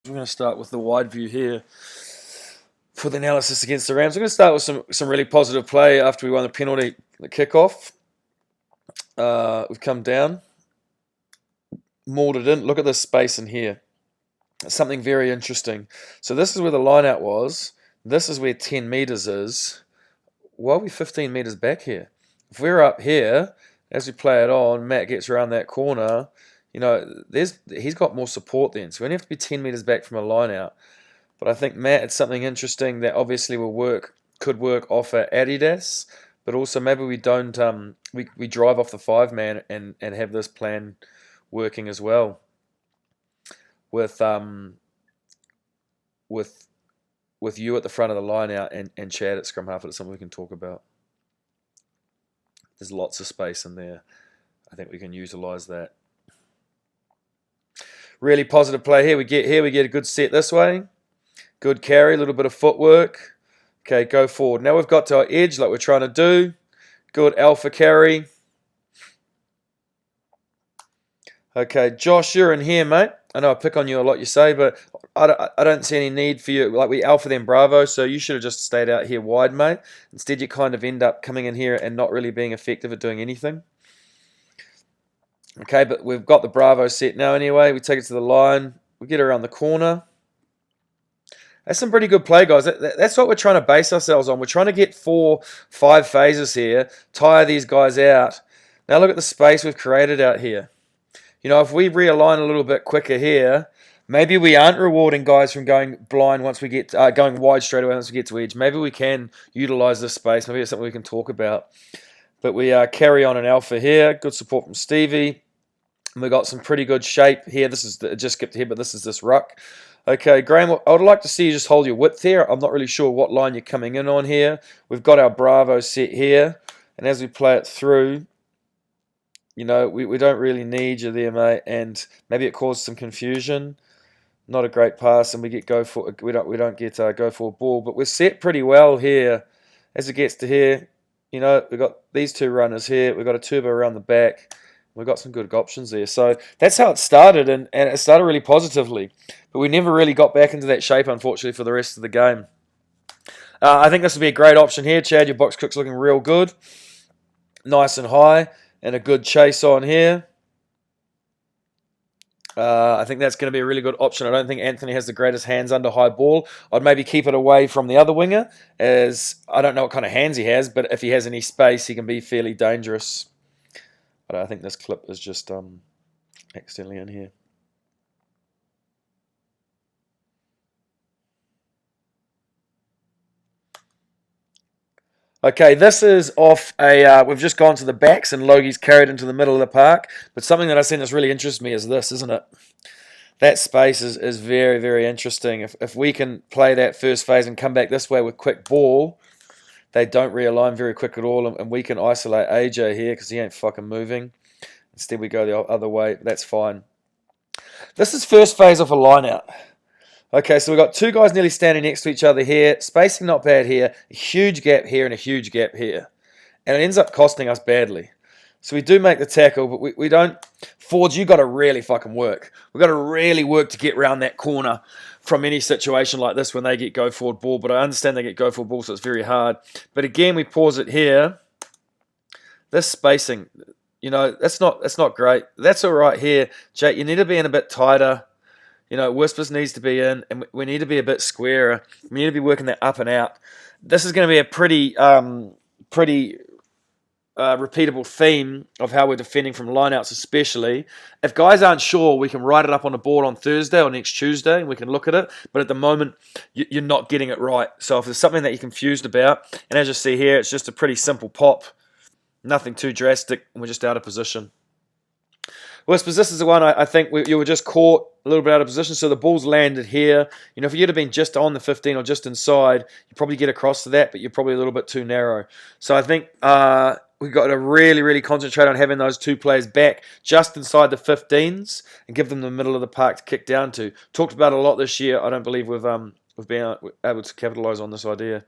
We're going to start with the wide view here for the analysis against the Rams. We're going to start with some really positive play after we won the penalty, the kickoff. We've come down, mauled it in. Look at this space in here. Something very interesting. So this is where the line out was. This is where 10 meters is. Why are we 15 meters back here? If we're up here, as we play it on, Matt gets around that corner. He's got more support then. So we only have to be 10 meters back from a line out. But I think, Matt, it's something interesting that obviously could work off at Adidas, but also maybe we don't we drive off the 5-man and have this plan working as well with you at the front of the line out and Chad at scrum half. It's something we can talk about. There's lots of space in there. I think we can utilise that. Really positive play here. We get a good set this way. Good carry, a little bit of footwork. Okay, go forward. Now we've got to our edge like we're trying to do. Good alpha carry. Okay, Josh, you're in here, mate. I know I pick on you a lot, you say, but I don't see any need for you. Like, we alpha them Bravo, so you should have just stayed out here wide, mate. Instead, you kind of end up coming in here and not really being effective at doing anything. Okay, but we've got the Bravo set now anyway. We take it to the line. We get around the corner. That's some pretty good play, guys. That's what we're trying to base ourselves on. We're trying to get 4-5 phases here, tire these guys out. Now look at the space we've created out here. If we realign a little bit quicker here, maybe we aren't rewarding guys from going blind once we get going wide straight away once we get to edge. Maybe we can utilize this space. Maybe it's something we can talk about. But we carry on an alpha here. Good support from Stevie. And we got some pretty good shape here. This is just skipped here, but this is this ruck. Okay, Graham, I would like to see you just hold your width here. I'm not really sure what line you're coming in on here. We've got our Bravo set here. And as we play it through, we don't really need you there, mate. And maybe it caused some confusion. Not a great pass, and we don't get go for a ball. But we're set pretty well here. As it gets to here, we've got these two runners here. We've got a turbo around the back. We've got some good options there. So that's how it started, and it started really positively. But we never really got back into that shape, unfortunately, for the rest of the game. I think this would be a great option here. Chad, your box cook's looking real good. Nice and high, and a good chase on here. I think that's going to be a really good option. I don't think Anthony has the greatest hands under high ball. I'd maybe keep it away from the other winger, as I don't know what kind of hands he has, but if he has any space, he can be fairly dangerous. But I think this clip is just accidentally in here. Okay, this is off we've just gone to the backs and Logie's carried into the middle of the park. But something that I've seen that's really interests me is this, isn't it? That space is very, very interesting. If we can play that first phase and come back this way with quick ball, they don't realign very quick at all, and we can isolate AJ here because he ain't fucking moving. Instead, we go the other way. That's fine. This is first phase off a line out. Okay, so we've got two guys nearly standing next to each other here. Spacing not bad here. A huge gap here and a huge gap here. And it ends up costing us badly. So we do make the tackle, but we don't... Fords, you got to really fucking work. We've got to really work to get around that corner from any situation like this when they get go forward ball. But I understand they get go forward ball, so it's very hard. But again, we pause it here. This spacing... that's not great. That's all right here. Jake, you need to be in a bit tighter. Whispers needs to be in, and we need to be a bit squarer. We need to be working that up and out. This is going to be a pretty repeatable theme of how we're defending from lineouts, especially. If guys aren't sure, we can write it up on the board on Thursday or next Tuesday, and we can look at it. But at the moment, you're not getting it right. So if there's something that you're confused about, and as you see here, it's just a pretty simple pop. Nothing too drastic, and we're just out of position. Whispers, this is the one I think you were just caught a little bit out of position, so the ball's landed here. If you'd have been just on the 15 or just inside, you probably get across to that, but you're probably a little bit too narrow. So I think we've got to really, really concentrate on having those two players back just inside the 15s and give them the middle of the park to kick down to. Talked about it a lot this year. I don't believe we've been able to capitalise on this idea.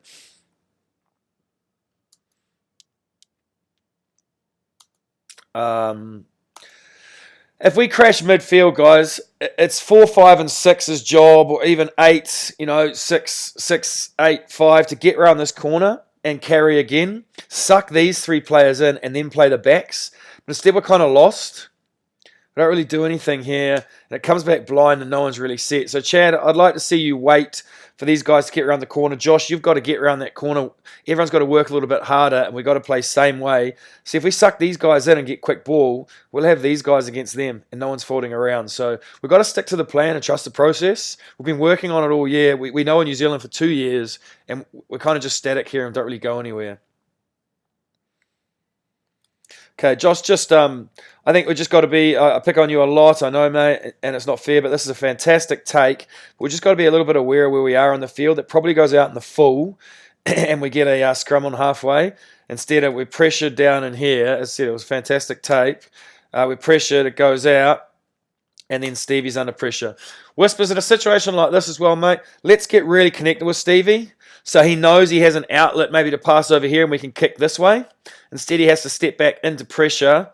if we crash midfield, guys, it's 4, 5, and 6's job, or even 8, 6, 6, 8, 5 to get around this corner and carry again. Suck these 3 players in and then play the backs. But instead, we're kind of lost. We don't really do anything here. And it comes back blind and no one's really set. So, Chad, I'd like to see you wait for these guys to get around the corner. Josh, you've got to get around that corner. Everyone's got to work a little bit harder, and we've got to play same way. See, if we suck these guys in and get quick ball, we'll have these guys against them, and no one's folding around. So we've got to stick to the plan and trust the process. We've been working on it all year. We know in New Zealand for 2 years, and we're kind of just static here and don't really go anywhere. Okay, Josh, I think we just got to be, I pick on you a lot, I know, mate, and it's not fair, but this is a fantastic take. We've just got to be a little bit aware of where we are on the field. It probably goes out in the full, and we get a scrum on halfway. Instead, we're pressured down in here. As I said, it was fantastic tape. We're pressured, it goes out, and then Stevie's under pressure. Whispers, in a situation like this as well, mate, let's get really connected with Stevie. So he knows he has an outlet maybe to pass over here and we can kick this way. Instead, he has to step back into pressure.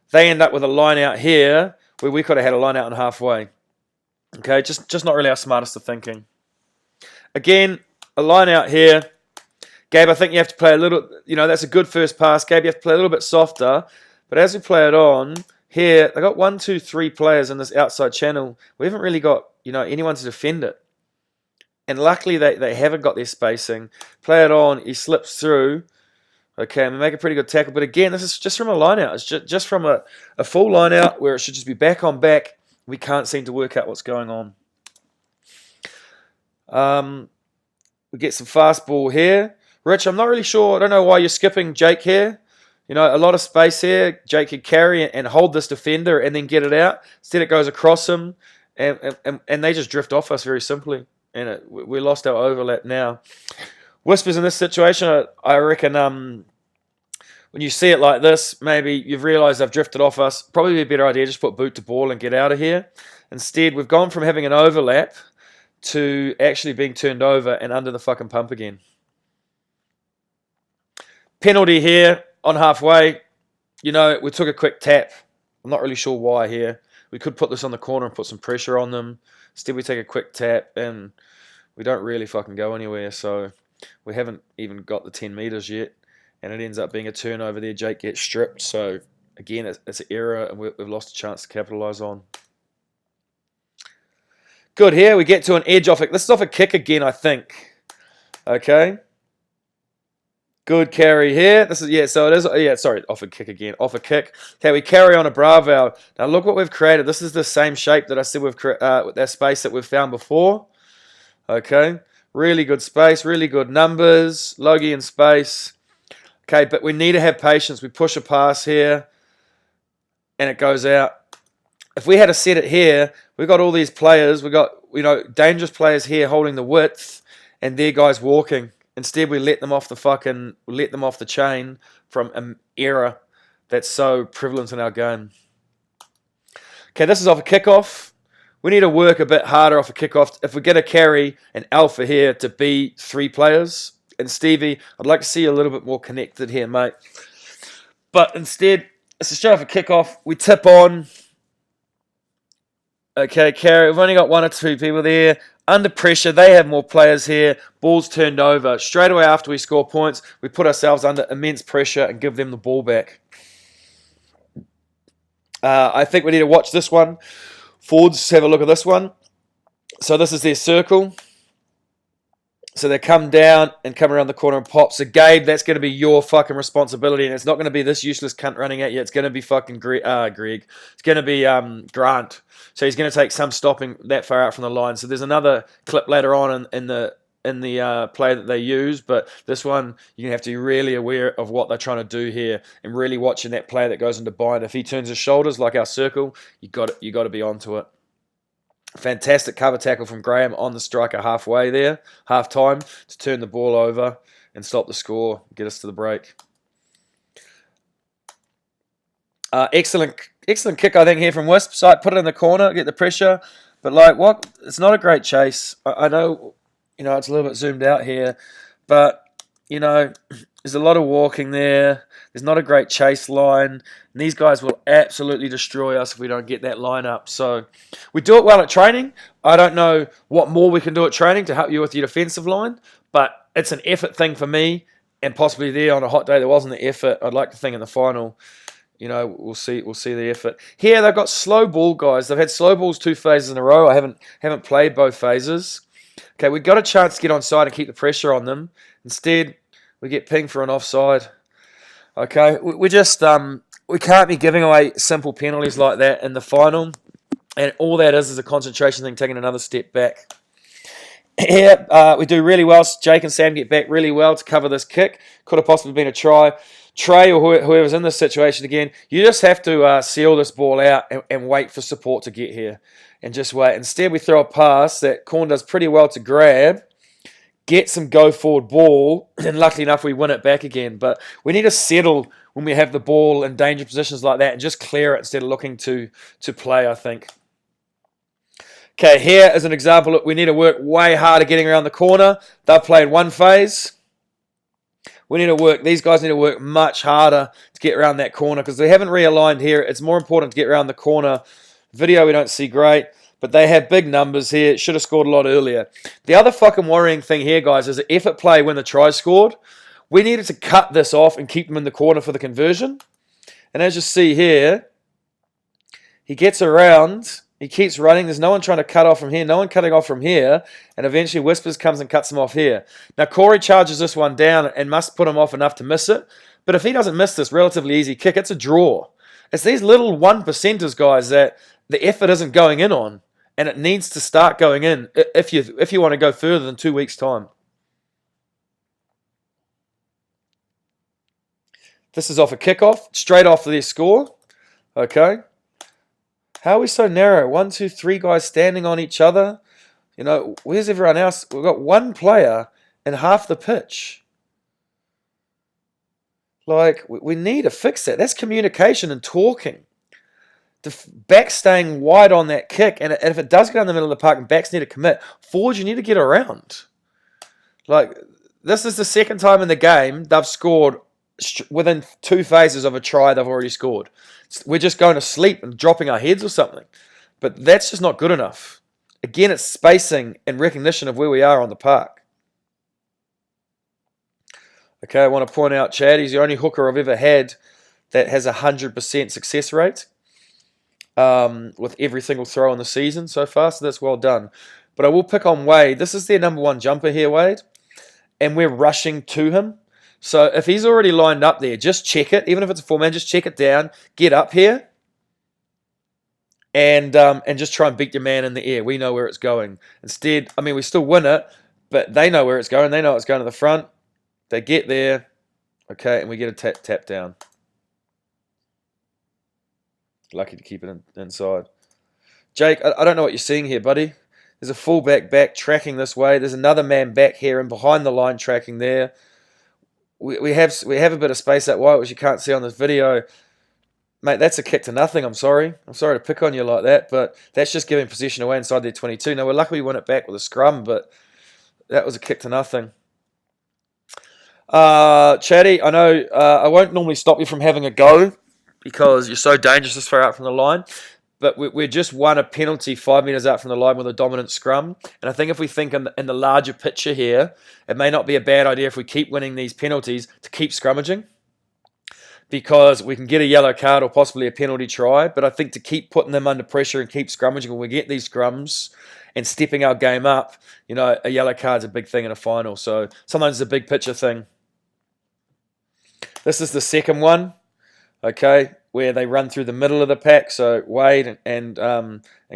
They end up with a line out here where we could have had a line out on halfway. Okay, just not really our smartest of thinking. Again, a line out here. Gabe, I think you have to play a little, that's a good first pass. Gabe, you have to play a little bit softer. But as we play it on, here, they got 1, 2, 3 players in this outside channel. We haven't really got, anyone to defend it. And luckily, they haven't got their spacing. Play it on, he slips through. Okay, and we make a pretty good tackle. But again, this is just from a line-out. It's just from a full line-out where it should just be back on back. We can't seem to work out what's going on. We get some fast ball here. Rich, I'm not really sure. I don't know why you're skipping Jake here. A lot of space here. Jake could carry and hold this defender and then get it out. Instead, it goes across him, and they just drift off us very simply. And we lost our overlap now. Whispers, in this situation, I reckon when you see it like this, maybe you've realised they've drifted off us. Probably be a better idea just put boot to ball and get out of here. Instead, we've gone from having an overlap to actually being turned over and under the fucking pump again. Penalty here on halfway. We took a quick tap. I'm not really sure why here. We could put this on the corner and put some pressure on them. Instead, we take a quick tap and we don't really fucking go anywhere. So we haven't even got the 10 metres yet. And it ends up being a turnover there. Jake gets stripped. So again, it's an error and we've lost a chance to capitalise on. Good here. We get to an edge off it. This is off a kick again, I think. Okay. Good carry here. This is, so it is, sorry, off a kick again. Off a kick. Okay, we carry on a Bravo. Now look what we've created. This is the same shape that I said with that space that we've found before. Okay, really good space, really good numbers. Logie in space. Okay, but we need to have patience. We push a pass here, and it goes out. If we had to set it here, we've got all these players. We've got, dangerous players here holding the width, and their guys walking. Instead, we let them off the chain from an error that's so prevalent in our game. Okay, this is off a kickoff. We need to work a bit harder off a kickoff. If we get a carry, an alpha here to be 3 players. And Stevie, I'd like to see you a little bit more connected here, mate. But instead, it's a straight off a kickoff. We tip on. Okay, carry. We've only got 1 or 2 people there. Under pressure, they have more players here. Ball's turned over. Straight away after we score points, we put ourselves under immense pressure and give them the ball back. I think we need to watch this one. Forwards, have a look at this one. So this is their circle. So they come down and come around the corner and pop. So Gabe, that's going to be your fucking responsibility. And it's not going to be this useless cunt running at you. It's going to be fucking Greg. It's going to be Grant. So he's going to take some stopping that far out from the line. So there's another clip later on in the play that they use. But this one, you have to be really aware of what they're trying to do here. And really watching that play that goes into bind. If he turns his shoulders like our circle, you got to be onto it. Fantastic cover tackle from Graham on the striker halfway there, half time, to turn the ball over and stop the score, get us to the break. Excellent kick, I think, here from Wisp. So put it in the corner, get the pressure. But it's not a great chase. I know, it's a little bit zoomed out here. But, you know, there's a lot of walking there. There's not a great chase line. And these guys will absolutely destroy us if we don't get that line up. So we do it well at training. I don't know what more we can do at training to help you with your defensive line, but it's an effort thing for me. And possibly there on a hot day there wasn't the effort. I'd like to think in the final, we'll see the effort. Here they've got slow ball guys. They've had slow balls 2 phases in a row. I haven't played both phases. Okay, we got a chance to get onside and keep the pressure on them. Instead, we get pinged for an offside. Okay, we just we can't be giving away simple penalties like that in the final. And all that is a concentration thing, taking another step back. Here, we do really well. Jake and Sam get back really well to cover this kick. Could have possibly been a try. Trey or whoever's in this situation again, you just have to seal this ball out and wait for support to get here. And just wait. Instead, we throw a pass that Corn does pretty well to grab, get some go-forward ball, and luckily enough, we win it back again. But we need to settle when we have the ball in danger positions like that and just clear it instead of looking to play, I think. Okay, here is an example. We need to work way harder getting around the corner. They've played one phase. We need to work, these guys need to work much harder to get around that corner because they haven't realigned here. It's more important to get around the corner. Video we don't see great, but they have big numbers here. Should have scored a lot earlier. The other fucking worrying thing here, guys, is the effort play when the try scored. We needed to cut this off and keep them in the corner for the conversion. And as you see here, he gets around. He keeps running. There's no one trying to cut off from here. No one cutting off from here. And eventually Whispers comes and cuts him off here. Now Corey charges this one down and must put him off enough to miss it. But if he doesn't miss this relatively easy kick, it's a draw. It's these little 1%ers, guys, that the effort isn't going in on. And it needs to start going in if you want to go further than 2 weeks' time. This is off a kickoff. Straight off their score. Okay. How are we so narrow? 1, 2, 3 guys standing on each other. Where's everyone else? We've got one player in half the pitch. Like, we need to fix that. That's communication and talking. The back staying wide on that kick, and if it does go down the middle of the park and backs need to commit, forwards, you need to get around. Like, this is the second time in the game they've scored within 2 phases of a try they've already scored. We're just going to sleep and dropping our heads or something. But that's just not good enough. Again, it's spacing and recognition of where we are on the park. Okay, I want to point out Chad, he's the only hooker I've ever had that has 100% success rate with every single throw in the season so far, so that's well done. But I will pick on Wade. This is their number 1 jumper here, Wade. And we're rushing to him. So if he's already lined up there, just check it. Even if it's a 4-man, just check it down. Get up here. And just try and beat your man in the air. We know where it's going. Instead, we still win it, but they know where it's going. They know it's going to the front. They get there. Okay, and we get a tap down. Lucky to keep it inside. Jake, I don't know what you're seeing here, buddy. There's a fullback back tracking this way. There's another man back here and behind the line tracking there. We have a bit of space that wide, which you can't see on this video. Mate, that's a kick to nothing. I'm sorry. I'm sorry to pick on you like that, but that's just giving possession away inside their 22. Now, we're lucky we won it back with a scrum, but that was a kick to nothing. Chatty, I know I won't normally stop you from having a go because you're so dangerous this far out from the line, but we just won a penalty 5 metres out from the line with a dominant scrum. And I think if we think in the larger picture here, it may not be a bad idea if we keep winning these penalties to keep scrummaging because we can get a yellow card or possibly a penalty try. But I think to keep putting them under pressure and keep scrummaging when we get these scrums and stepping our game up, a yellow card's a big thing in a final. So sometimes it's a big picture thing. This is the second one. Okay, where they run through the middle of the pack. So Wade and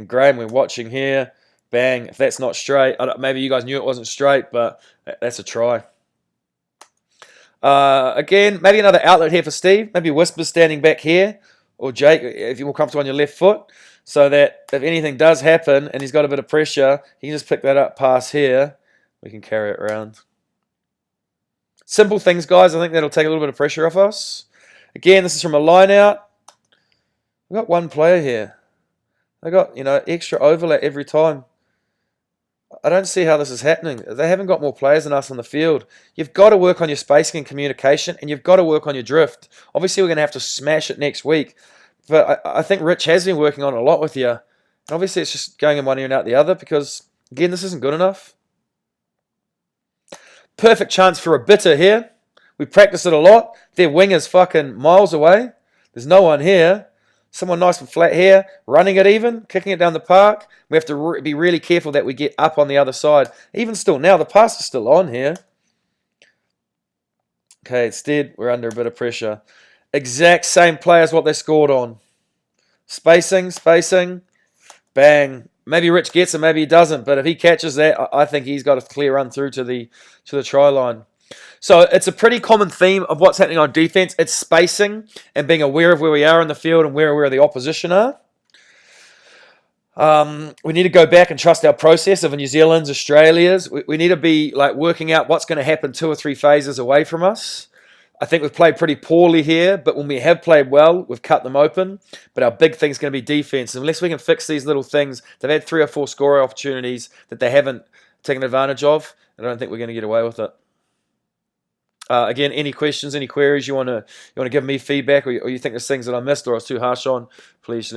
Graham, we're watching here. Bang! If that's not straight, maybe you guys knew it wasn't straight, but that's a try. Again, maybe another outlet here for Steve. Maybe Whispers standing back here, or Jake, if you're more comfortable on your left foot, so that if anything does happen and he's got a bit of pressure, he can just pick that up, pass here. We can carry it around. Simple things, guys. I think that'll take a little bit of pressure off us. Again, this is from a line out. We've got one player here. They got, extra overlap every time. I don't see how this is happening. They haven't got more players than us on the field. You've got to work on your spacing and communication, and you've got to work on your drift. Obviously, we're going to have to smash it next week, but I think Rich has been working on it a lot with you. And obviously, it's just going in one ear and out the other because, again, this isn't good enough. Perfect chance for a bitter here. We practice it a lot. Their wing is fucking miles away. There's no one here. Someone nice and flat here, running it even, kicking it down the park. We have to be really careful that we get up on the other side. Even still, now the pass is still on here. Okay, instead, we're under a bit of pressure. Exact same play as what they scored on. Spacing, bang. Maybe Rich gets it, maybe he doesn't. But if he catches that, I think he's got a clear run through to the try line. So it's a pretty common theme of what's happening on defense. It's spacing and being aware of where we are in the field and where the opposition are. We need to go back and trust our process of New Zealand's, Australia's. We need to be like working out what's going to happen 2 or 3 phases away from us. I think we've played pretty poorly here, but when we have played well, we've cut them open. But our big thing's going to be defense. Unless we can fix these little things, they've had 3 or 4 scorer opportunities that they haven't taken advantage of. I don't think we're going to get away with it. Again, any questions, any queries, you want to give me feedback, or you think there's things that I missed or I was too harsh on, please let me